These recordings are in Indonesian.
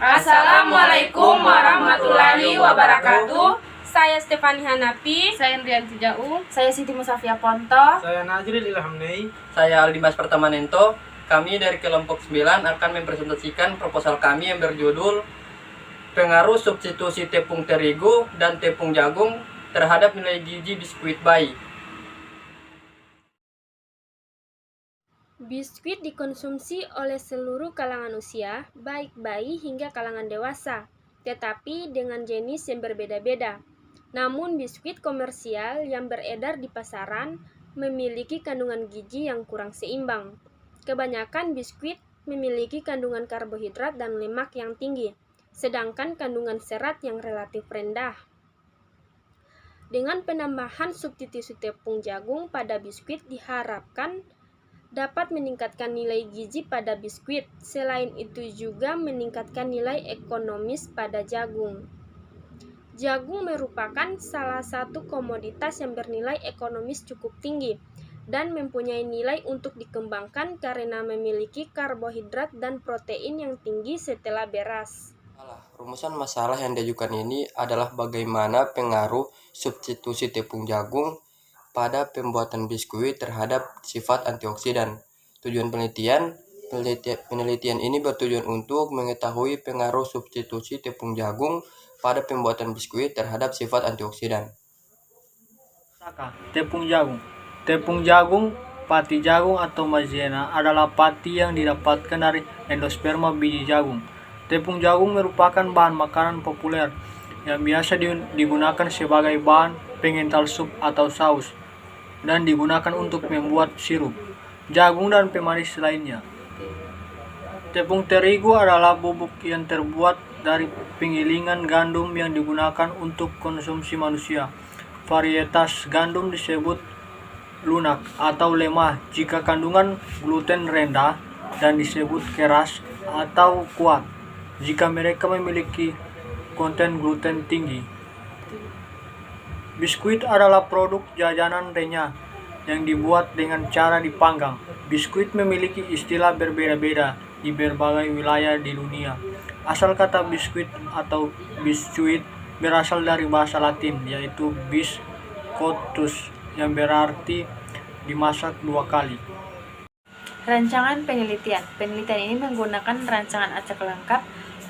Assalamualaikum warahmatullahi wabarakatuh. Saya Stefani Hanafi. Saya Rianti Jau. Saya Siti Musafia Ponto. Saya Najril Ilhamnei. Saya Aldimas Pertamanento. Kami dari kelompok 9 akan mempresentasikan proposal kami yang berjudul pengaruh substitusi tepung terigu dan tepung jagung terhadap nilai gizi biskuit bayi. Biskuit dikonsumsi oleh seluruh kalangan usia, baik bayi hingga kalangan dewasa, tetapi dengan jenis yang berbeda-beda. Namun biskuit komersial yang beredar di pasaran memiliki kandungan gizi yang kurang seimbang. Kebanyakan biskuit memiliki kandungan karbohidrat dan lemak yang tinggi, sedangkan kandungan serat yang relatif rendah. Dengan penambahan substitusi tepung jagung pada biskuit diharapkan dapat meningkatkan nilai gizi pada biskuit. Selain itu juga meningkatkan nilai ekonomis pada jagung. Jagung merupakan salah satu komoditas yang bernilai ekonomis cukup tinggi dan mempunyai nilai untuk dikembangkan karena memiliki karbohidrat dan protein yang tinggi setelah beras. Rumusan masalah yang diajukan ini adalah bagaimana pengaruh substitusi tepung jagung pada pembuatan biskuit terhadap sifat antioksidan. Tujuan penelitian ini bertujuan untuk mengetahui pengaruh substitusi tepung jagung pada pembuatan biskuit terhadap sifat antioksidan. Tepung jagung, pati jagung atau maizena adalah pati yang didapatkan dari endosperma biji jagung. Tepung jagung merupakan bahan makanan populer yang biasa digunakan sebagai bahan pengental sup atau saus dan digunakan untuk membuat sirup, jagung dan pemanis lainnya. Tepung terigu adalah bubuk yang terbuat dari penggilingan gandum yang digunakan untuk konsumsi manusia. Varietas gandum disebut lunak atau lemah jika kandungan gluten rendah dan disebut keras atau kuat jika mereka memiliki konten gluten tinggi. Biskuit adalah produk jajanan renyah yang dibuat dengan cara dipanggang. Biskuit memiliki istilah berbeda-beda di berbagai wilayah di dunia. Asal kata biskuit atau biscuit berasal dari bahasa Latin, yaitu bis cotus, yang berarti dimasak 2 kali. Rancangan penelitian. Penelitian ini menggunakan rancangan acak lengkap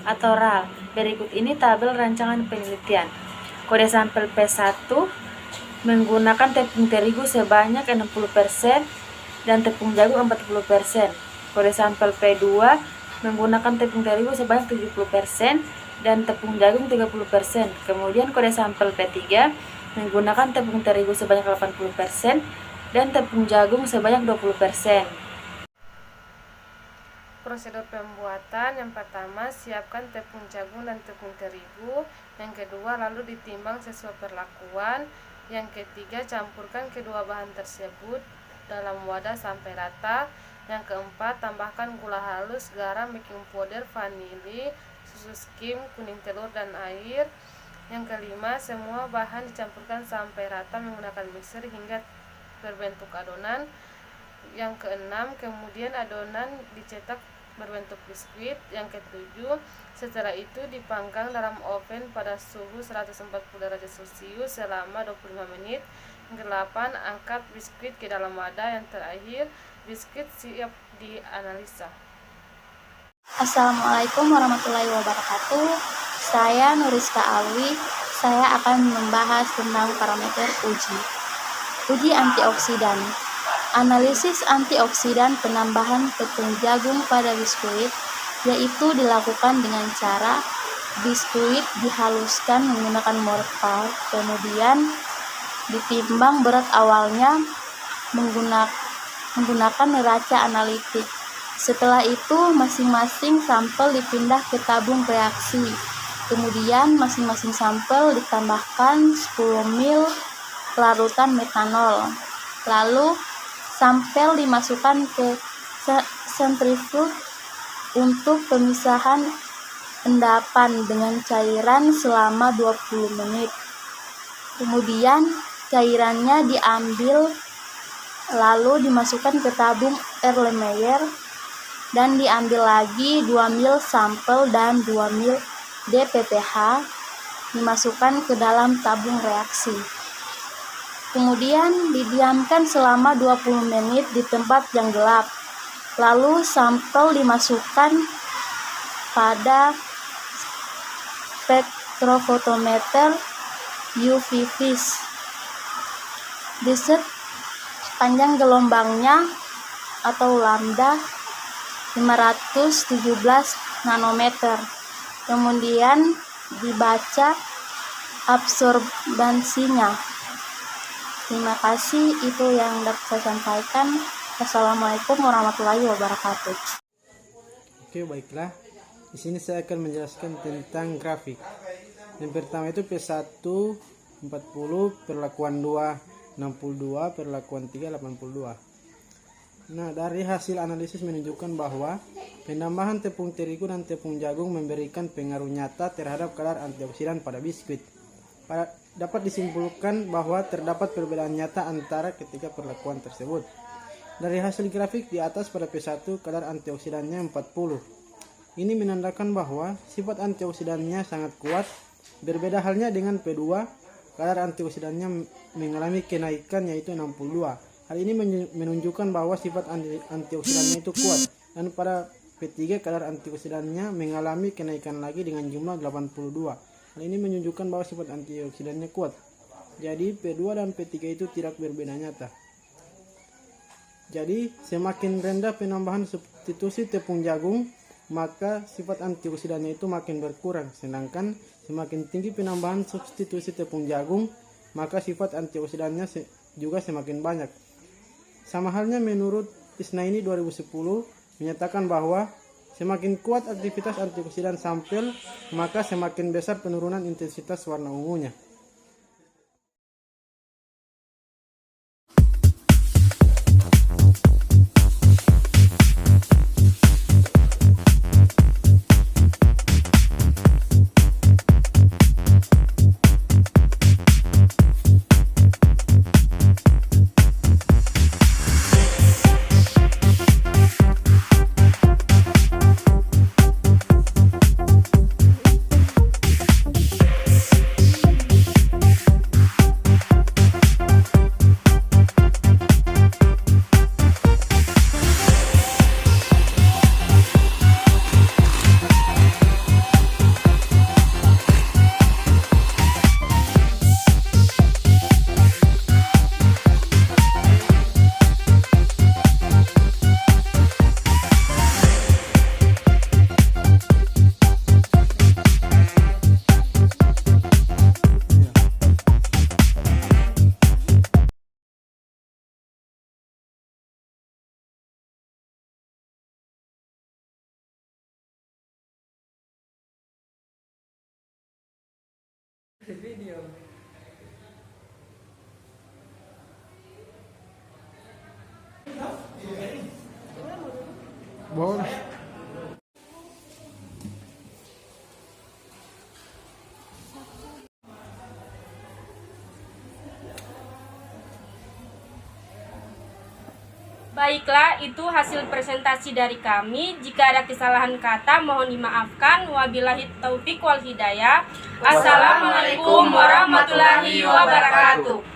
atau RAL. Berikut ini tabel rancangan penelitian. Kode sampel P1 menggunakan tepung terigu sebanyak 60% dan tepung jagung 40%. Kode sampel P2 menggunakan tepung terigu sebanyak 70% dan tepung jagung 30%. Kemudian kode sampel P3 menggunakan tepung terigu sebanyak 80% dan tepung jagung sebanyak 20%. Prosedur pembuatan: yang pertama, siapkan tepung jagung dan tepung terigu. Yang kedua, lalu ditimbang sesuai perlakuan. Yang ketiga, campurkan kedua bahan tersebut dalam wadah sampai rata. Yang keempat, tambahkan gula halus, garam, baking powder, vanili, susu skim, kuning telur, dan air. Yang kelima, semua bahan dicampurkan sampai rata menggunakan mixer hingga berbentuk adonan. Yang keenam, kemudian adonan dicetak berbentuk biskuit. Yang ketujuh, setelah itu dipanggang dalam oven pada suhu 140 derajat Celcius selama 25 menit. Yang kedelapan, angkat biskuit ke dalam wadah. Yang terakhir, biskuit siap dianalisa. Assalamualaikum warahmatullahi wabarakatuh. Saya Nuriska Alwi. Saya akan membahas tentang parameter uji antioksidan. Analisis antioksidan penambahan tepung jagung pada biskuit yaitu dilakukan dengan cara biskuit dihaluskan menggunakan mortar, kemudian ditimbang berat awalnya menggunakan neraca analitik. Setelah itu masing-masing sampel dipindah ke tabung reaksi. Kemudian masing-masing sampel ditambahkan 10 ml larutan metanol. Lalu sampel dimasukkan ke sentrifug untuk pemisahan endapan dengan cairan selama 20 menit. Kemudian cairannya diambil lalu dimasukkan ke tabung Erlenmeyer dan diambil lagi 2 mil sampel dan 2 mil DPPH dimasukkan ke dalam tabung reaksi. Kemudian didiamkan selama 20 menit di tempat yang gelap. Lalu sampel dimasukkan pada spektrofotometer UV vis. Diset panjang gelombangnya atau lambda 517 nanometer. Kemudian dibaca absorbansinya. Terima kasih, itu yang dapat saya sampaikan. Assalamualaikum warahmatullahi wabarakatuh. Oke, baiklah. Di sini saya akan menjelaskan tentang grafik. Yang pertama itu P1 40, perlakuan 2 62, perlakuan 3 82. Nah, dari hasil analisis menunjukkan bahwa penambahan tepung terigu dan tepung jagung memberikan pengaruh nyata terhadap kadar antioksidan pada biskuit. Dapat disimpulkan bahwa terdapat perbedaan nyata antara ketiga perlakuan tersebut. Dari hasil grafik di atas pada P1 kadar antioksidannya 40. Ini menandakan bahwa sifat antioksidannya sangat kuat. Berbeda halnya dengan P2, kadar antioksidannya mengalami kenaikan yaitu 62. Hal ini menunjukkan bahwa sifat antioksidannya itu kuat. Dan pada P3 kadar antioksidannya mengalami kenaikan lagi dengan jumlah 82. Hal ini menunjukkan bahwa sifat antioksidannya kuat. Jadi P2 dan P3 itu tidak berbeda nyata. Jadi semakin rendah penambahan substitusi tepung jagung, maka sifat antioksidannya itu makin berkurang. Sedangkan semakin tinggi penambahan substitusi tepung jagung, maka sifat antioksidannya juga semakin banyak. Sama halnya menurut Isnaini 2010 menyatakan bahwa semakin kuat aktivitas antioksidan sampel, maka semakin besar penurunan intensitas warna ungunya. Boleh. Baiklah, itu hasil presentasi dari kami. Jika ada kesalahan kata, mohon dimaafkan. Wabillahi taufik wal hidayah. Assalamualaikum warahmatullahi wabarakatuh.